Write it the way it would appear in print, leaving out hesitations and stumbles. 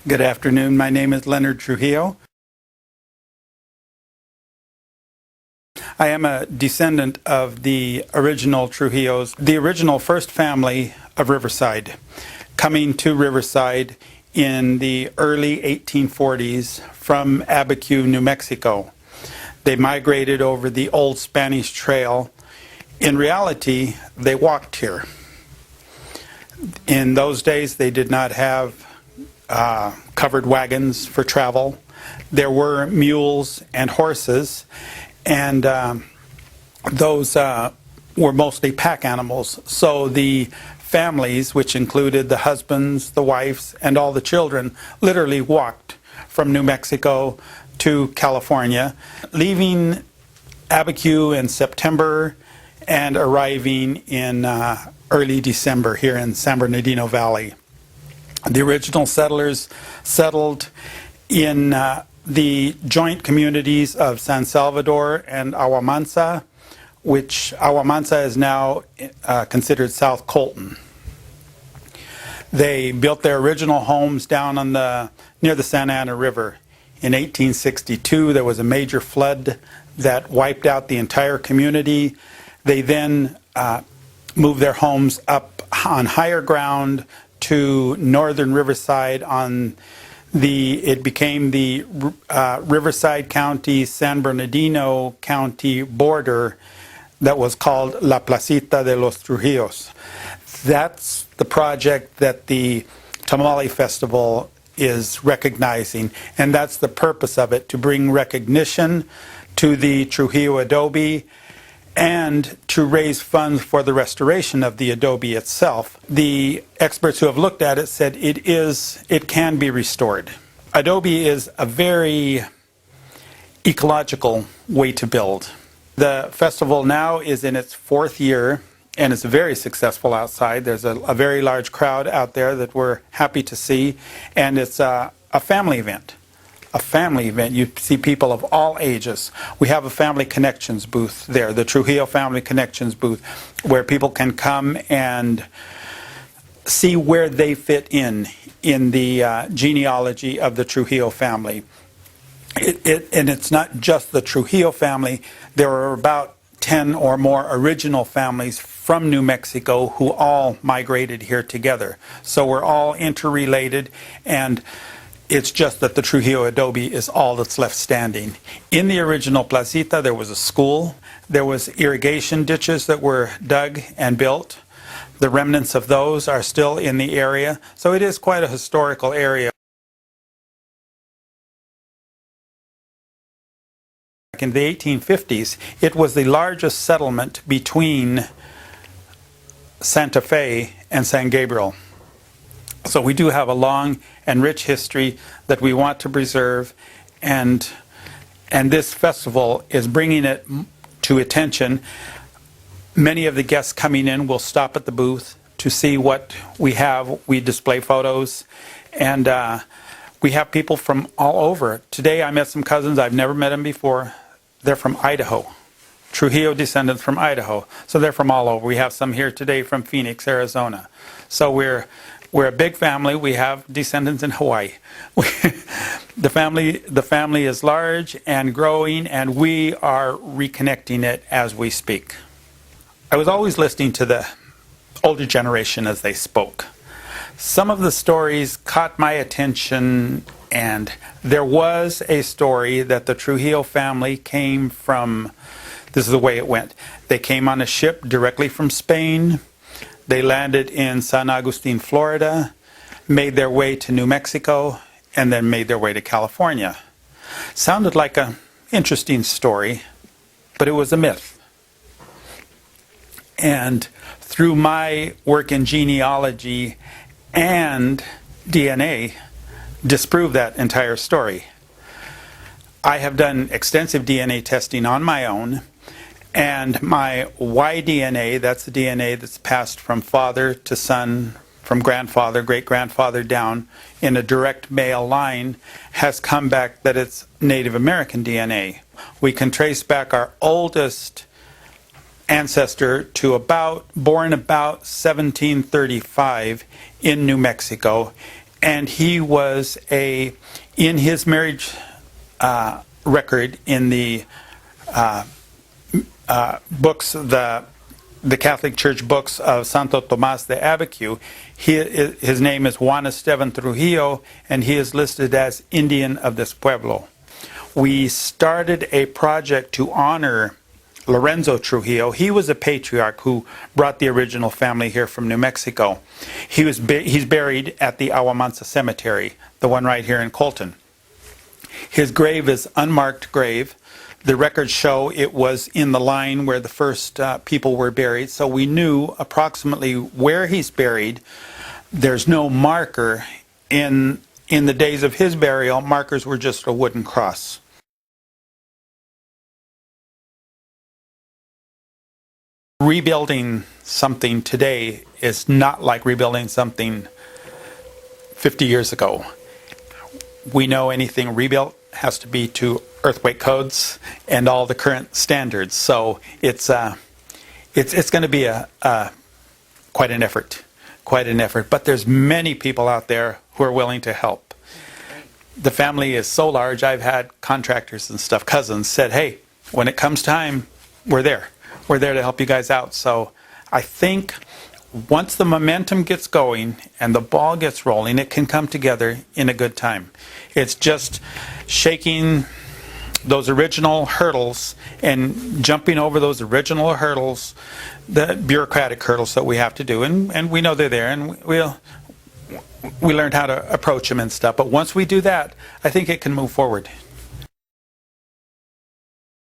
Good afternoon. My name is Leonard Trujillo. I am a descendant of the original Trujillos, the original first family of Riverside, coming to Riverside in the early 1840s from Abiquiu, New Mexico. They migrated over the old Spanish Trail. In reality, they walked here. In those days, they did not have covered wagons for travel. There were mules and horses, and those were mostly pack animals. So the families, which included the husbands, the wives, and all the children, literally walked from New Mexico to California, leaving Abiquiu in September and arriving in early December here in San Bernardino Valley. The original settlers settled in the joint communities of San Salvador and Aguamansa, which Aguamansa is now considered South Colton. They built their original homes down on near the Santa Ana River. In 1862, there was a major flood that wiped out the entire community. They then moved their homes up on higher ground to northern Riverside it became the Riverside County, San Bernardino County border that was called La Placita de los Trujillos. That's the project that the Tamale Festival is recognizing, and that's the purpose of it, to bring recognition to the Trujillo adobe and to raise funds for the restoration of the adobe itself. The experts who have looked at it said it can be restored. Adobe is a very ecological way to build. The festival now is in its fourth year, and it's very successful outside. There's a very large crowd out there that we're happy to see, and it's a family event. You see people of all ages. We have a Family Connections booth there, the Trujillo Family Connections booth, where people can come and see where they fit in the genealogy of the Trujillo family. And it's not just the Trujillo family. There are about 10 or more original families from New Mexico who all migrated here together. So we're all interrelated, and it's just that the Trujillo adobe is all that's left standing. In the original Placita, there was a school. There was irrigation ditches that were dug and built. The remnants of those are still in the area. So it is quite a historical area. In the 1850s, it was the largest settlement between Santa Fe and San Gabriel. So we do have a long and rich history that we want to preserve, and this festival is bringing it to attention. Many of the guests coming in will stop at the booth to see what we have. We display photos, and we have people from all over. Today I met some cousins. I've never met them before. They're from Idaho. Trujillo descendants from Idaho. So they're from all over. We have some here today from Phoenix, Arizona. So we're a big family. We have descendants in Hawaii. The family is large and growing, and we are reconnecting it as we speak. I was always listening to the older generation as they spoke. Some of the stories caught my attention, and there was a story that the Trujillo family came from. This is the way it went. They came on a ship directly from Spain. They landed in San Agustin, Florida, made their way to New Mexico, and then made their way to California. Sounded like an interesting story, but it was a myth. And through my work in genealogy and DNA, disprove that entire story. I have done extensive DNA testing on my own, and my Y DNA, that's the DNA that's passed from father to son, from grandfather, great-grandfather down in a direct male line, has come back that it's Native American DNA. We can trace back our oldest ancestor to born about 1735 in New Mexico, and he was in his marriage record in the books, the Catholic Church books of Santo Tomás de Abiquiu, his name is Juan Esteban Trujillo, and he is listed as Indian of this pueblo. We started a project to honor Lorenzo Trujillo. He was a patriarch who brought the original family here from New Mexico. He's buried at the Aguamansa Cemetery, the one right here in Colton. His grave is unmarked grave. The records show it was in the line where the first people were buried, so we knew approximately where he's buried. There's no marker. In the days of his burial, markers were just a wooden cross. Rebuilding something today is not like rebuilding something 50 years ago. We know anything rebuilt has to be to earthquake codes and all the current standards. So it's going to be quite an effort. But there's many people out there who are willing to help. The family is so large. I've had contractors and stuff, cousins, said, "Hey, when it comes time, we're there. We're there to help you guys out." So I think once the momentum gets going and the ball gets rolling, it can come together in a good time. It's just shaking those original hurdles and jumping over those original hurdles, the bureaucratic hurdles that we have to do. And we know they're there, and we learned how to approach them and stuff. But once we do that, I think it can move forward.